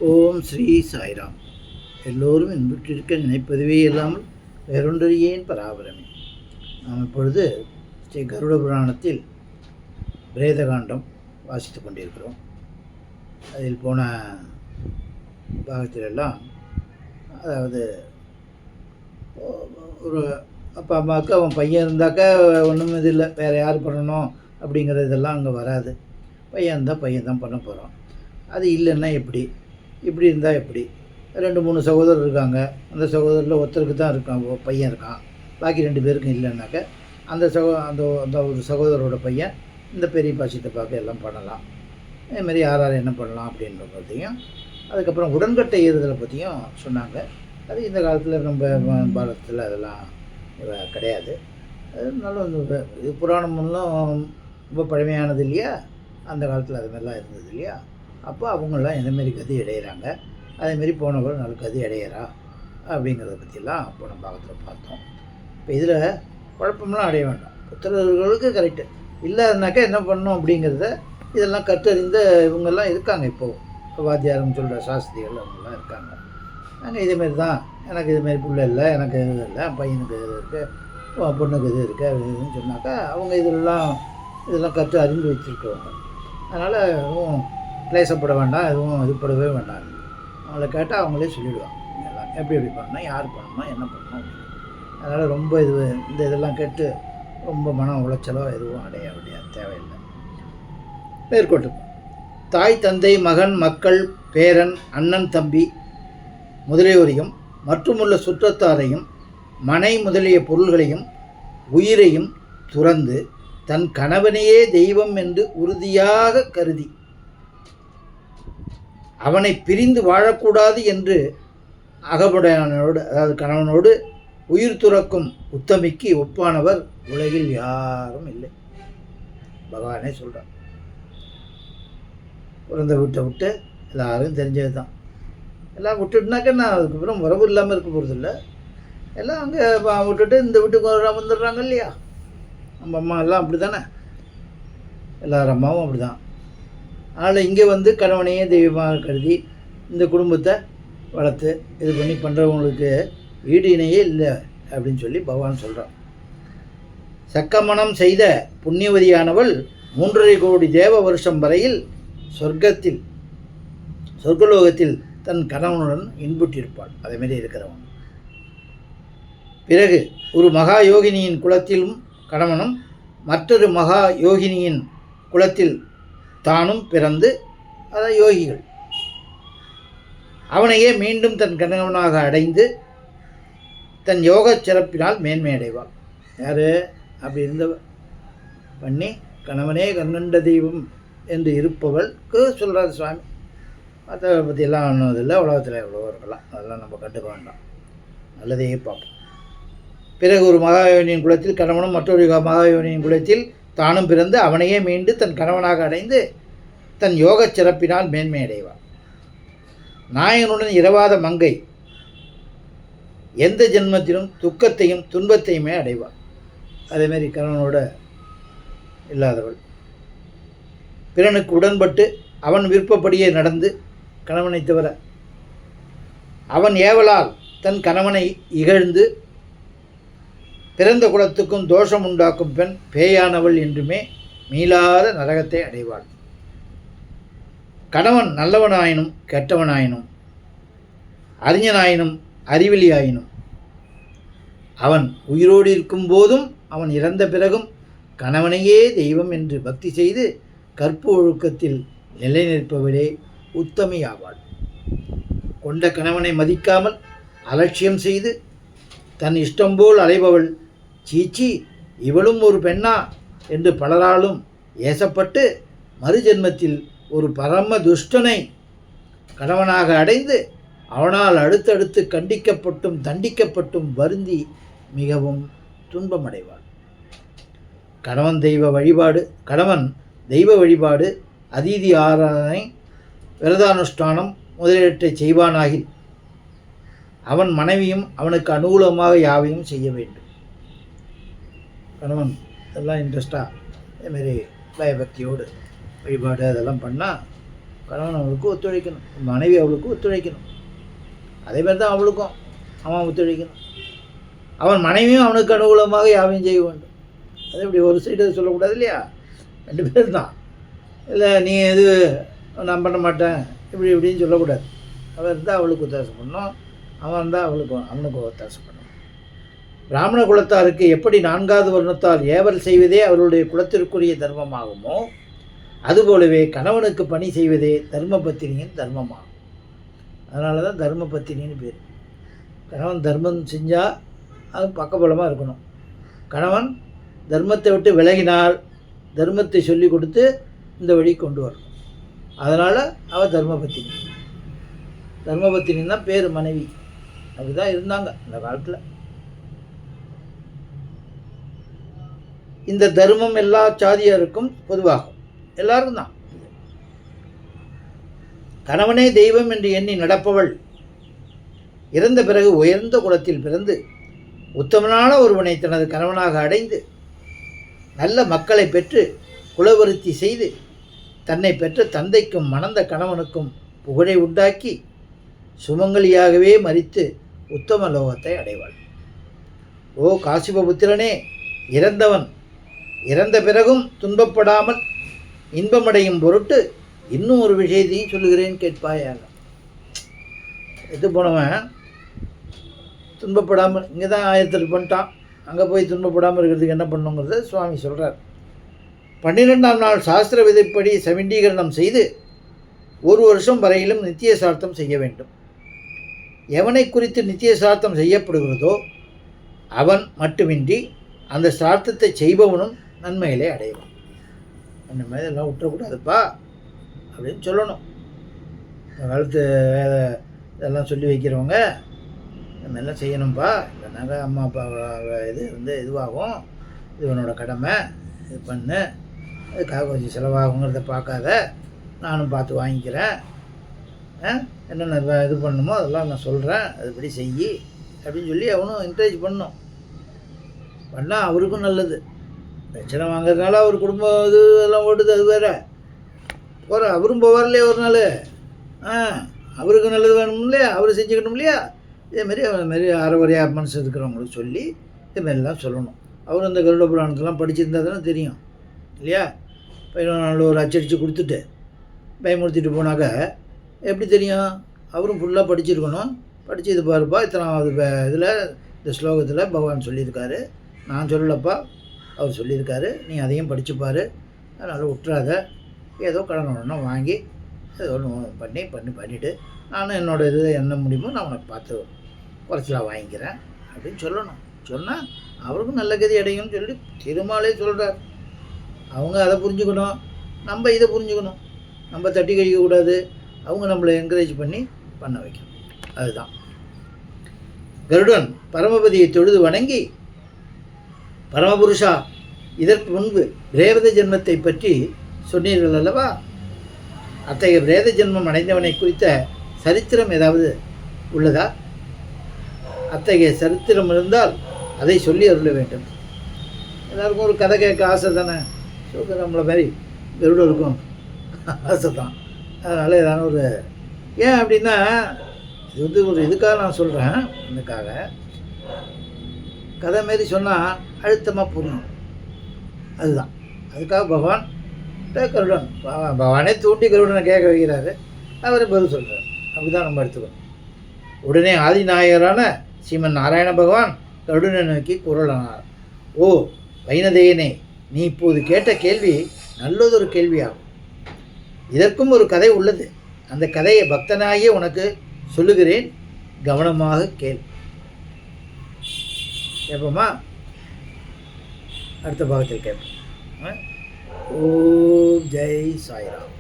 ஓம் ஸ்ரீ சாய்ராம். எல்லோரும் இன்புற்றிருக்க நினைப்பதுவே இல்லாமல் வேறொன்றறியேன் பராபரமே. நாம் இப்பொழுது ஸ்ரீ கருட புராணத்தில் பிரேதகாண்டம் வாசித்து கொண்டிருக்கிறோம். அதில் போன பாகத்திலெல்லாம் அதாவது ஒரு அப்பா அம்மாவுக்கு அவன் பையன் இருந்தாக்கா ஒன்றும் இது இல்லை, வேறு யார் பண்ணணும் அப்படிங்கிறதெல்லாம் அங்கே வராது. பையன் இருந்தால் பையன் தான் பண்ண போகிறோம். அது இல்லைன்னா இப்படி இருந்தால் எப்படி? 2-3 சகோதரர் இருக்காங்க. அந்த சகோதரில் ஒருத்தருக்கு தான் இருக்கான், பையன் இருக்கான். பாக்கி 2 பேருக்கும் இல்லைன்னாக்க அந்த அந்த ஒரு சகோதரோட பையன் இந்த பெரிய பாசித்தை பார்க்க எல்லாம் பண்ணலாம். இதுமாரி யார் என்ன பண்ணலாம் அப்படின்ற பற்றியும், அதுக்கப்புறம் உடன்கட்டை ஏறுதலை பற்றியும் சொன்னாங்க. அது இந்த காலத்தில் நம்ம பாரதத்தில் அதெல்லாம் கிடையாது. அதனால இது புராணமெல்லாம் ரொம்ப பழமையானது இல்லையா? அந்த காலத்தில் அது மாதிரிலாம் இருந்தது இல்லையா? அப்போ அவங்களாம் எந்தமாரி கதி அடையிறாங்க, அதேமாரி போனவர்கள் நல்ல கதி அடையிறா அப்படிங்கிறத பற்றிலாம் போன பாகத்தில் பார்த்தோம். இப்போ இதில் குழப்பம்லாம் அடைய வேண்டாம். புத்திரர்களுக்கு கரெக்டு இல்லாதனாக்கா என்ன பண்ணணும் அப்படிங்கிறத இதெல்லாம் கற்றறிந்த இவங்கெல்லாம் இருக்காங்க. இப்போது வாத்தியாரம் சொல்கிற சாஸ்திரிகள் அவங்கெல்லாம் இருக்காங்க. நாங்கள் இதேமாரி தான், எனக்கு இதுமாரி பிள்ளை இல்லை, எனக்கு இது இல்லை, பையனுக்கு இது இருக்குது, பொண்ணுக்கு இது இருக்குது அப்படின்னு சொன்னாக்கா அவங்க இதெல்லாம் கற்று அறிந்து வச்சுருக்கவங்க. அதனால் எதுவும் கிளேசப்பட வேண்டாம், எதுவும் இதுப்படவே வேண்டாம். அவங்கள கேட்டால் அவங்களே சொல்லிவிடுவாங்க எல்லாம் எப்படி பண்ணணும், யார் பண்ணணும், என்ன பண்ணணும் அப்படின்னு. அதனால் ரொம்ப இதெல்லாம் கேட்டு ரொம்ப மன உளைச்சலோ எதுவும் அடைய தேவையில்லை. மேற்கொண்டு தாய் தந்தை மகன் மக்கள் பேரன் அண்ணன் தம்பி முதலியோரையும் மற்றுமுள்ள சுற்றத்தாரையும் மனை முதலிய பொருள்களையும் உயிரையும் துறந்து தன் கணவனையே தெய்வம் என்று உறுதியாக கருதி அவனை பிரிந்து வாழக்கூடாது என்று அகமுடையானோடு, அதாவது கணவனோடு உயிர் துறக்கும் உத்தமிக்கு ஒப்பானவர் உலகில் யாரும் இல்லை. பகவானே சொல்கிறார். பிறந்த வீட்டை விட்டு எல்லாரும் தெரிஞ்சது தான். எல்லாம் விட்டுட்டுனாக்கா நான் அதுக்கப்புறம் உறவு இல்லாமல் இருக்க போகிறதில்ல. எல்லாம் அங்கே விட்டுட்டு இந்த வீட்டுக்கு வந்துடுறாங்க இல்லையா? நம்ம அம்மா எல்லாம் அப்படி தானே, எல்லார் அம்மாவும் அப்படி தான். அதனால் இங்கே வந்து கணவனையே தெய்வமாக கருதி இந்த குடும்பத்தை வளர்த்து இது பண்ணி பண்ணுறவங்களுக்கு ஈடு இணையே இல்லை அப்படின்னு சொல்லி பகவான் சொல்கிறான். சக்கமணம் செய்த புண்ணியவதியானவள் 3.5 கோடி தேவ வருஷம் வரையில் சொர்க்கலோகத்தில் தன் கணவனுடன் இன்புற்றிருப்பாள். அதேமாரி இருக்கிறவன் பிறகு ஒரு மகா யோகினியின் குலத்திலும் கணவனும் மற்றொரு மகா யோகினியின் குலத்தில் தானும் பிறந்து, அதாவது யோகிகள், அவனையே மீண்டும் தன் கணவனாக அடைந்து தன் யோக சிறப்பினால் மேன்மை அடைவாள். யார் அப்படி இருந்த பண்ணி கணவனே கண்கண்ட தெய்வம் என்று இருப்பவளுக்கு சொல்கிறார் சுவாமி. மற்ற பற்றியெல்லாம் ஒன்றும் உலகத்தில் எவ்வளோ இருக்கலாம், அதெல்லாம் நம்ம கண்டுக்க வேண்டாம், நல்லதையே பார்ப்போம். பிறகு ஒரு மகாயோனியின் குலத்தில் கணவனும் மற்றொரு மகாயோனியின் குலத்தில் தானும் பிறந்து அவனையே மீண்டு தன் கணவனாக அடைந்து தன் யோக சிறப்பினால் மேன்மை அடைவார். நாயகனுடன் இரவாத மங்கை எந்த ஜென்மத்திலும் துக்கத்தையும் துன்பத்தையுமே அடைவார். அதேமாரி கணவனோட இல்லாதவள் பிறனுக்கு உடன்பட்டு அவன் விருப்பப்படியே நடந்து கணவனை தவிர அவன் ஏவலால் தன் கணவனை இகழ்ந்து பிறந்த குலத்துக்கும் தோஷம் உண்டாக்கும் பெண் பேயானவள் என்றுமே மீளாத நரகத்தை அடைவாள். கணவன் நல்லவனாயினும் கெட்டவனாயினும் அறிஞனாயினும் அறிவிலியாயினும் அவன் உயிரோடு இருக்கும் போதும் அவன் இறந்த பிறகும் கணவனையே தெய்வம் என்று பக்தி செய்து கற்பு ஒழுக்கத்தில் நிலைநிற்பவளே உத்தமியாவாள். கொண்ட கணவனை மதிக்காமல் அலட்சியம் செய்து தன் இஷ்டம்போல் அலைபவள் சீச்சி இவளும் ஒரு பெண்ணா என்று பலராலும் ஏசப்பட்டு மறுஜென்மத்தில் ஒரு பரம துஷ்டனை கணவனாக அடைந்து அவனால் அடுத்தடுத்து கண்டிக்கப்பட்டும் தண்டிக்கப்பட்டும் வருந்தி மிகவும் துன்பமடைவாள். கணவன் தெய்வ வழிபாடு அதீதி ஆராதனை விரதானுஷ்டானம் முதலீட்டை செய்வானாகில் அவன் மனைவியும் அவனுக்கு அனுகூலமாக யாவையும் செய்ய வேண்டும். கணவன் இதெல்லாம் இன்ட்ரெஸ்டாக இதேமாரி பயபக்தியோடு வழிபாடு அதெல்லாம் பண்ணால் கணவன் அவளுக்கு ஒத்துழைக்கணும், மனைவி அவளுக்கு ஒத்துழைக்கணும். அதே மாதிரி தான் அவளுக்கும் அவன் ஒத்துழைக்கணும். அவன் மனைவியும் அவனுக்கு அனுகூலமாக யாவையும் செய்ய வேண்டும். அது இப்படி ஒரு சைடு சொல்லக்கூடாது இல்லையா? 2 பேர் தான். இல்லை நீ எது நான் பண்ண மாட்டேன் இப்படி இப்படின்னு சொல்லக்கூடாது. அவன் இருந்தால் அவளுக்கு ஒத்தாசை பண்ணணும், அவன் இருந்தால் அவனுக்கு ஒத்தாசை பண்ணணும். பிராமண குலத்தாருக்கு எப்படி 4வது வருணத்தால் ஏவல் செய்வதே அவருடைய குலத்திற்குரிய தர்மமாகுமோ, அதுபோலவே கணவனுக்கு பணி செய்வதே தர்ம பத்தினியின் தர்மமாகும். அதனால தான் தர்ம பத்தினின்னு பேர். கணவன் தர்மம் செஞ்சால் அது பக்கபலமாக இருக்கணும். கணவன் தர்மத்தை விட்டு விலகினால் தர்மத்தை சொல்லி கொடுத்து இந்த வழி கொண்டு வரணும். அதனால் அவள் தர்மபத்தினி. தர்மபத்தினின்னு தான் பேர் மனைவி. அப்படிதான் இருந்தாங்க அந்த காலத்தில். இந்த தர்மம் எல்லா சாதியாருக்கும் பொதுவாகும், எல்லாருக்கும் தான். கணவனே தெய்வம் என்று எண்ணி நடப்பவள் இறந்த பிறகு உயர்ந்த குலத்தில் பிறந்து உத்தமனான ஒருவனை தனது கணவனாக அடைந்து நல்ல மக்களை பெற்று குலவிருத்தி செய்து தன்னை பெற்ற தந்தைக்கும் மணந்த கணவனுக்கும் புகழை உண்டாக்கி சுமங்கலியாகவே மரித்து உத்தம லோகத்தை அடைவாள். ஓ காசிபபுத்திரனே, இறந்தவன் இறந்த பிறகும் துன்பப்படாமல் இன்பமடையும் பொருட்டு இன்னும் ஒரு விஷயத்தையும் சொல்லுகிறேன் கேட்பாயாக. எது போனவன் துன்பப்படாமல் இங்கே தான் 1008 பண்ணிட்டான், அங்கே போய் துன்பப்படாமல் இருக்கிறதுக்கு என்ன பண்ணுங்கிறத சுவாமி சொல்கிறார். 12ஆம் நாள் சாஸ்திர விதைப்படி சவிண்டீகரணம் செய்து 1 வருஷம் வரையிலும் நித்திய சார்த்தம் செய்ய வேண்டும். எவனை குறித்து நித்திய சார்த்தம் செய்யப்படுகிறதோ அவன் மட்டுமின்றி அந்த சார்த்தத்தை செய்பவனும் நன்மைகளை அடைவான். அந்த மாதிரி எல்லாம் விட்டுறக்கூடாதுப்பா அப்படின்னு சொல்லணும். இந்த காலத்து இதெல்லாம் சொல்லி வைக்கிறவங்க இந்த மாதிரிலாம் செய்யணும்ப்பா, இல்லைனாக்கா அம்மா அப்பா இது இதுவாகும், இது உன்னோட கடமை, இது பண்ணு, அதுக்காக கொஞ்சம் செலவாகுங்கிறத பார்க்காத, நானும் பார்த்து வாங்கிக்கிறேன், என்னென்ன இது பண்ணணுமோ அதெல்லாம் நான் சொல்கிறேன், அதுபடி செய் அப்படின்னு சொல்லி அவனும் என்கரேஜ் பண்ணணும். பண்ணால் அவருக்கும் நல்லது. பிரச்சனை வாங்கிறதுனால அவர் குடும்பம் இது எல்லாம் ஓடுது, அது வேறு. அவரும் போவார் இல்லையா ஒரு நாள், அவருக்கு நல்லது வேணும் இல்லையா, அவர் செஞ்சுக்கணும் இல்லையா. இதேமாரி அறவரையாக மனசு இருக்கிறவங்களுக்கு சொல்லி இதுமாரிலாம் சொல்லணும். அவர் அந்த கருட புராணத்தெல்லாம் படிச்சிருந்தா தானே தெரியும் இல்லையா. 11 நாள் ஒரு அச்சடித்து கொடுத்துட்டு பயமுறுத்திட்டு போனாக்க எப்படி தெரியும்? அவரும் ஃபுல்லாக படிச்சிருக்கணும். படித்து இது பாருப்பா, இத்தனாவது இதில் இந்த ஸ்லோகத்தில் பகவான் சொல்லியிருக்காரு, நான் சொல்லலப்பா, அவர் சொல்லியிருக்காரு, நீ அதையும் படிச்சுப்பார், அதனால் விட்டுறாத, ஏதோ கடன் ஒன்று வாங்கி ஏதோ ஒன்று பண்ணிவிட்டு நானும் என்னோடய இது என்ன முடியுமோ நான் உனக்கு பார்த்து குறைச்சலாக வாங்கிக்கிறேன் அப்படின்னு சொல்லணும். சொன்னால் அவருக்கும் நல்ல கதி அடையும்னு சொல்லி திருமாலே சொல்கிறார். அவங்க அதை புரிஞ்சுக்கணும், நம்ம இதை புரிஞ்சுக்கணும். நம்ம தட்டி கழிக்கக்கூடாது, அவங்க நம்மளை என்கரேஜ் பண்ண வைக்கணும். அதுதான். கருடன் பரமபதியை தொழுது வணங்கி, பரமபுருஷா, இதற்கு முன்பு பிரேத ஜென்மத்தை பற்றி சொன்னீர்கள் அல்லவா? அத்தகைய பிரேத ஜென்மம் அடைந்தவனை குறித்த சரித்திரம் ஏதாவது உள்ளதா? அத்தகைய சரித்திரம் இருந்தால் அதை சொல்லி அருள வேண்டும். எல்லாருக்கும் ஒரு கதை கேட்க ஆசை தானே, நம்மளை மாதிரி கருடருக்கும் ஆசை தான். அதனால் ஏதாவது ஒரு ஏன் அப்படின்னா, இது ஒரு இதுக்காக நான் சொல்கிறேன். இதுக்காக கதை மாரி சொன்னால் அழுத்தமாக புரியும், அதுதான். அதுக்காக பகவான் பகவானே தூண்டி கருடனை கேட்க வைக்கிறாரு, அவரை பதில் சொல்கிறார். அப்படி தான் நம்ம எடுத்துக்கணும். உடனே ஆதிநாயகரான ஸ்ரீமன் நாராயண பகவான் கருடனை நோக்கி குரலானார். ஓ வைனதேயனே, நீ இப்போது கேட்ட கேள்வி நல்லதொரு கேள்வியாகும். இதற்கும் ஒரு கதை உள்ளது. அந்த கதையை பக்தனாகிய உனக்கு சொல்லுகிறேன், கவனமாக கேள். கேட்போமா? அடுத்த பாகத்தில் கேட்போம். ஓம் ஜெய் சாய்ராம்.